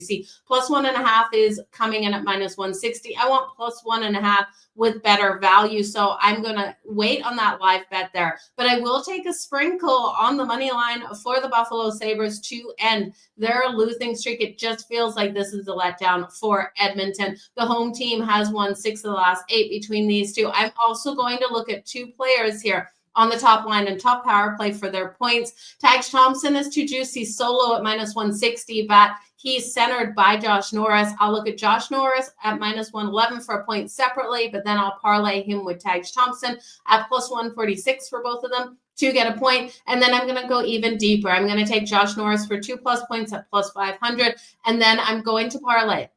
see plus 1.5 is coming in at minus 160. I want plus 1.5 with better value. So I'm going to wait on that live bet there, but I will take a sprinkle on the money line for the Buffalo Sabres to end their losing streak. It just feels like this is a letdown for Edmonton. The home team has won 6 of the last 8 between these two. I'm also going to look at 2 players here on the top line and top power play for their points. Tage Thompson is too juicy solo at minus 160, but he's centered by Josh Norris. I'll look at Josh Norris at minus 111 for a point separately, but then I'll parlay him with Tage Thompson at plus 146 for both of them to get a point. And then I'm going to go even deeper. I'm going to take Josh Norris for 2+ points at plus 500. And then I'm going to parlay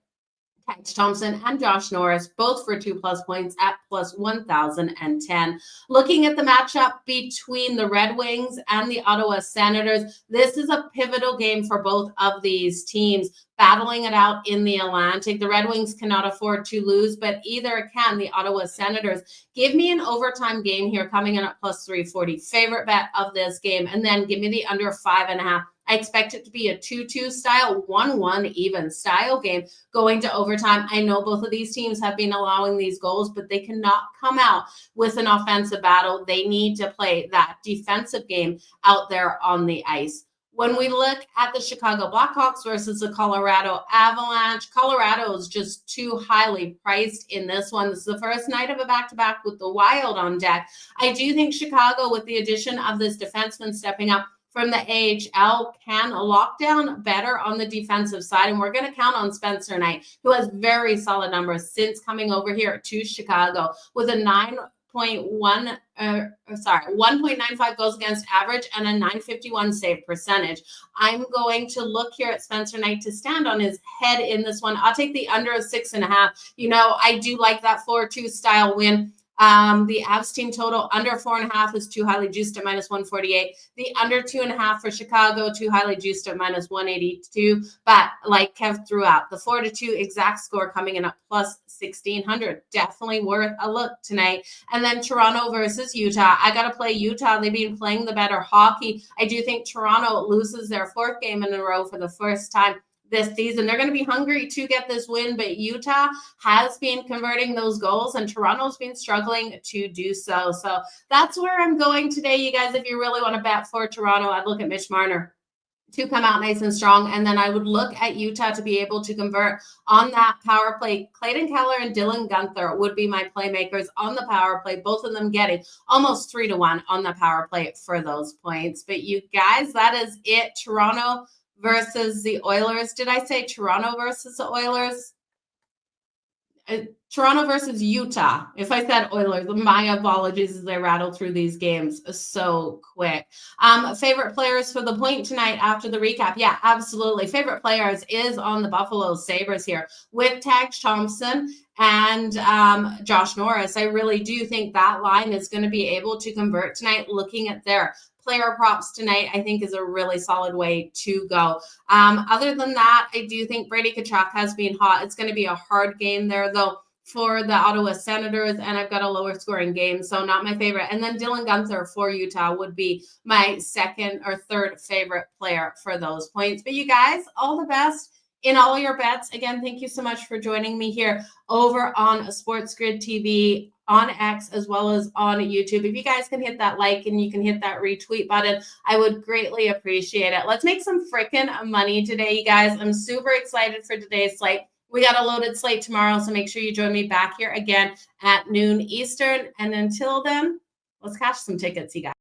Tage Thompson and Josh Norris, both for 2+ points at plus 1,010. Looking at the matchup between the Red Wings and the Ottawa Senators, this is a pivotal game for both of these teams, battling it out in the Atlantic. The Red Wings cannot afford to lose, but either can the Ottawa Senators. Give me an overtime game here coming in at plus 340. Favorite bet of this game. And then give me the under 5.5. I expect it to be a 2-2 style, 1-1 even style game going to overtime. I know both of these teams have been allowing these goals, but they cannot come out with an offensive battle. They need to play that defensive game out there on the ice. When we look at the Chicago Blackhawks versus the Colorado Avalanche, Colorado is just too highly priced in this one. This is the first night of a back-to-back with the Wild on deck. I do think Chicago, with the addition of this defenseman stepping up from the AHL, can lock down better on the defensive side. And we're going to count on Spencer Knight, who has very solid numbers since coming over here to Chicago with a 1.95 goals against average and a 951 save percentage. I'm going to look here at Spencer Knight to stand on his head in this one. I'll take the under of 6.5. You know, I do like that 4-2 style win. The Avs team total under 4.5 is too highly juiced at minus 148. The under 2.5 for Chicago, too highly juiced at minus 182. But like Kev threw out, the 4-2 exact score coming in at plus 1,600. Definitely worth a look tonight. And then Toronto versus Utah. I got to play Utah. They've been playing the better hockey. I do think Toronto loses their 4th game in a row for the first time this season. They're going to be hungry to get this win, but Utah has been converting those goals and Toronto's been struggling to do so. So that's where I'm going today, you guys. If you really want to bet for Toronto, I'd look at Mitch Marner to come out nice and strong. And then I would look at Utah to be able to convert on that power play. Clayton Keller and Dylan Guenther would be my playmakers on the power play, both of them getting almost 3-1 on the power play for those points. But you guys, that is it. Toronto versus the Oilers. Did I say Toronto versus the Oilers? Toronto versus Utah. If I said Oilers, my apologies as I rattled through these games so quick. Favorite players for the point tonight after the recap? Yeah, absolutely. Favorite players is on the Buffalo Sabres here with Tage Thompson and Josh Norris. I really do think that line is going to be able to convert tonight. Looking at their player props tonight, I think is a really solid way to go. Other than that, I do think Brady Tkachuk has been hot. It's going to be a hard game there, though, for the Ottawa Senators, and I've got a lower scoring game, so not my favorite. And then Dylan Guenther for Utah would be my 2nd or 3rd favorite player for those points. But you guys, all the best in all your bets. Again, thank you so much for joining me here over on SportsGridTV, on X, as well as on YouTube. If you guys can hit that like and you can hit that retweet button, I would greatly appreciate it. Let's make some freaking money today, you guys. I'm super excited for today's slate. We got a loaded slate tomorrow, so make sure you join me back here again at noon Eastern. And until then, let's cash some tickets, you guys.